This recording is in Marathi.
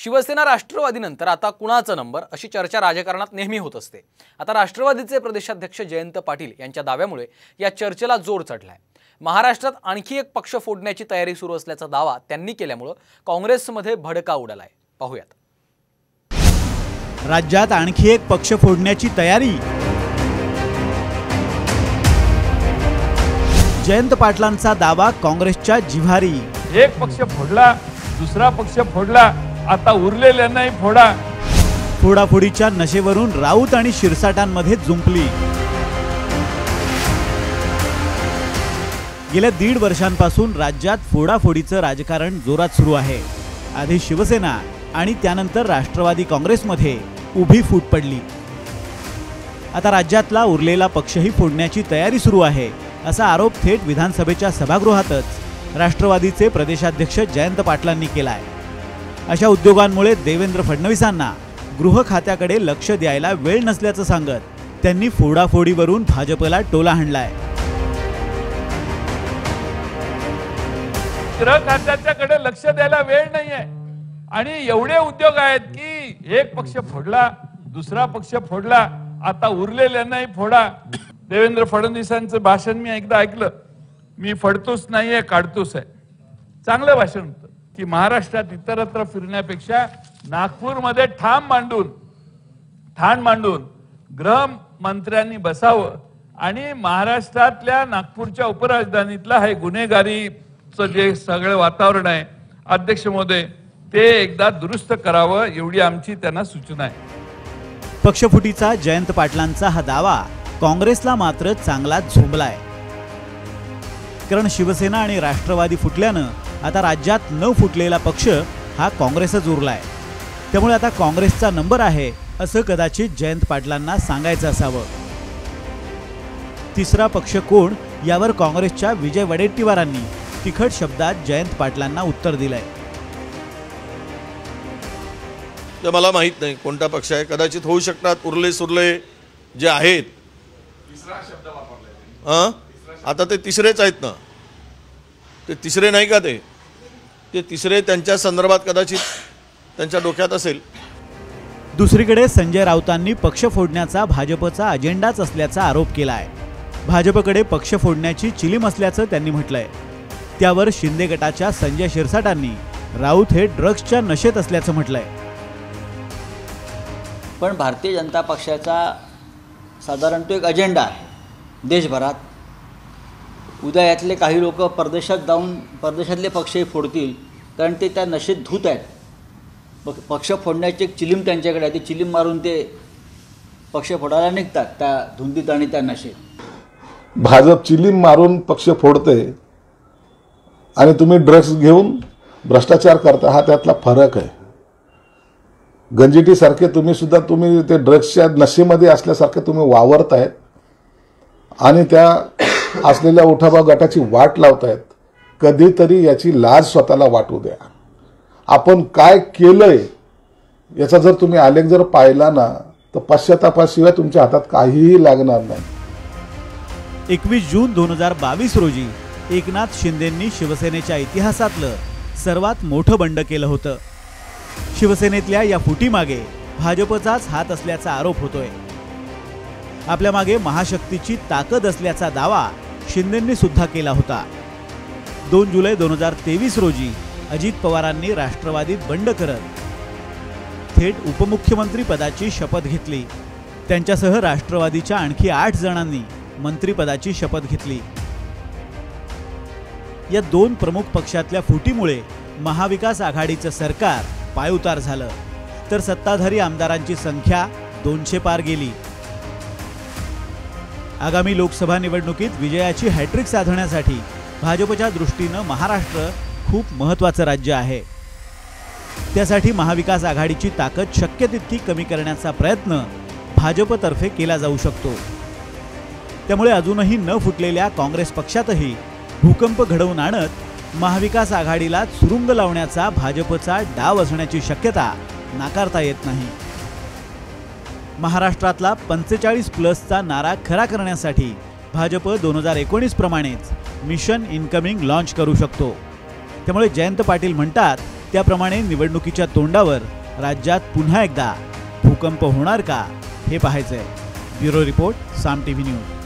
शिवसेना राष्ट्रवादीनंतर आता कुणाचा नंबर अशी चर्चा राजकारणात नेहमी होत असते। आता राष्ट्रवादीचे प्रदेशाध्यक्ष जयंत पाटील यांच्या दाव्यामुळे या चर्चेला जोर चढलाय। महाराष्ट्रात आणखी एक पक्ष फोडण्याची तयारी सुरू असल्याचा दावा त्यांनी केल्यामुळे काँग्रेसमध्ये भडका उडालाय। पाहूयात। राज्यात आणखी एक पक्ष फोडण्याची तयारी। जयंत पाटलांचा दावा काँग्रेसच्या जिव्हारी। एक पक्ष फोडला, दुसरा पक्ष फोडला, आता उरलेल्यांनाही फोडा। फोडाफोडीच्या नशेवरून राऊत आणि शिरसाटांमध्ये जुंपली। गेल्या 1.5 वर्षांपासून राज्यात फोडाफोडीचं राजकारण जोरात सुरू आहे। आधी शिवसेना आणि त्यानंतर राष्ट्रवादी काँग्रेसमध्ये उभी फूट पडली। आता राज्यातला उरलेला पक्षही फोडण्याची तयारी सुरू आहे असा आरोप थेट विधानसभेच्या सभागृहातच राष्ट्रवादीचे प्रदेशाध्यक्ष जयंत पाटलांनी केलाय। अशा उद्योगांमुळे देवेंद्र फडणवीसांना गृह खात्याकडे लक्ष द्यायला वेळ नसल्याचं सांगत त्यांनी फोडाफोडीवरून भाजपला टोला हाणलाय। गृह खात्याच्याकडे लक्ष द्यायला वेळ नाहीये आणि एवढे उद्योग आहेत की एक पक्ष फोडला, दुसरा पक्ष फोडला, आता उरलेल्यांनाही फोडा। देवेंद्र फडणवीसांचं भाषण मी एकदा ऐकलं। मी फडतोस नाहीये, काढतोस आहे। चांगलं भाषण होतं की महाराष्ट्रात इतरत्र फिरण्यापेक्षा नागपूरमध्ये ठाण मांडून गृहमंत्र्यांनी बसावं आणि महाराष्ट्रातल्या नागपूरच्या उपराजधानीतला हे गुन्हेगारीचं जे सगळं वातावरण आहे, अध्यक्ष महोदय, ते एकदा दुरुस्त करावं एवढी आमची त्यांना सूचना आहे। पक्षफुटीचा जयंत पाटलांचा हा दावा काँग्रेसला मात्र चांगला झोंबलाय। कारण शिवसेना आणि राष्ट्रवादी फुटल्यानं आता राज्यात न फुटलेला पक्ष हा काँग्रेसच उरलाय। त्यामुळे आता काँग्रेसचा नंबर आहे असं कदाचित जयंत पाटलांना सांगायचं असावं। तिसरा पक्ष कोण यावर काँग्रेसच्या विजय वडेट्टीवारांनी तिखट शब्दात जयंत पाटलांना उत्तर दिलंय। तर मला माहित नाही कोणता पक्ष आहे, कदाचित होऊ शकतात उरले सुरले जे आहेत। तिसरा शब्द वापरलाय। आता ते तिसरेच आहेत ना, ते तिसरे नाही का? ते तिसरे त्यांच्या संदर्भात कदाचित त्यांच्या डोक्यात असेल। दुसरीकडे संजय राऊतांनी पक्ष फोडण्याचा भाजपचा अजेंडाच असल्याचा आरोप केलाय। भाजपकडे पक्ष फोडण्याची चिलीम असल्याचं त्यांनी म्हटलंय। त्यावर शिंदे गटाच्या संजय शिरसाटांनी राऊत हे ड्रग्सच्या नशेत असल्याचं म्हटलंय। पण भारतीय जनता पक्षाचा साधारण तो एक अजेंडा आहे देशभरात। उद्या यातले काही लोक परदेशात जाऊन परदेशातले पक्षही फोडतील, कारण ते त्या नशेत धूत आहेत। पक्ष फोडण्याची एक चिलीम त्यांच्याकडे आहे, ती चिलीम मारून ते पक्ष फोडायला निघतात त्या धुंदीत आणि त्या नशेत। भाजप चिलीम मारून पक्ष फोडते आणि तुम्ही ड्रग्स घेऊन भ्रष्टाचार करता, हा त्यातला फरक आहे। गंजिटी सारखे तुम्ही ते ड्रग्सच्या नशेमध्ये असल्यासारखे तुम्ही वावरतायत आणि त्या असलेल्या उठावा गटाची वाट लावतायत। कधीतरी याची लाज स्वतःला वाटू द्या। आपण काय केलंय याचा जर तुम्ही आलेख जर पाहिला ना, तर पश्चातापाशिवाय तुमच्या हातात काहीही लागणार नाही। 21 जून 2022 रोजी एकनाथ शिंदेंनी शिवसेनेच्या इतिहासातलं सर्वात मोठं बंड केलं होतं। शिवसेनेतल्या या फुटीमागे भाजपचाच हात असल्याचा आरोप होतोय। आपल्या मागे महाशक्तीची ताकद असल्याचा दावा शिंदेंनी सुद्धा केला होता। 2 जुलै 2023 रोजी अजित पवारांनी राष्ट्रवादीत बंड करत थेट उपमुख्यमंत्री पदाची शपथ घेतली। त्यांच्यासह राष्ट्रवादीच्या आणखी 8 जणांनी मंत्रिपदाची शपथ घेतली। या 2 प्रमुख पक्षातल्या फुटीमुळे महाविकास आघाडीचं सरकार पायउतार झालं, तर सत्ताधारी आमदारांची संख्या 200 पार गेली। आगामी लोकसभा निवडणुकीत विजयाची हॅट्रिक साधण्यासाठी भाजपच्या दृष्टीनं महाराष्ट्र खूप महत्त्वाचं राज्य आहे। त्यासाठी महाविकास आघाडीची ताकद शक्य तितकी कमी करण्याचा प्रयत्न भाजपतर्फे केला जाऊ शकतो। त्यामुळे अजूनही न फुटलेल्या काँग्रेस पक्षातही भूकंप घडवून आणत महाविकास आघाडीला सुरुंग लावण्याचा भाजपचा डाव असण्याची शक्यता नाकारता येत नाही। महाराष्ट्रातला 45+ नारा खरा करण्यासाठी भाजप 2019 प्रमाणेच मिशन इनकमिंग लॉन्च करू शकतो। त्यामुळे जयंत पाटील म्हणतात त्याप्रमाणे निवडणुकीच्या तोंडावर राज्यात पुन्हा एकदा भूकंप होणार का हे पाहायचंय. ब्युरो रिपोर्ट, साम टीव्ही न्यूज.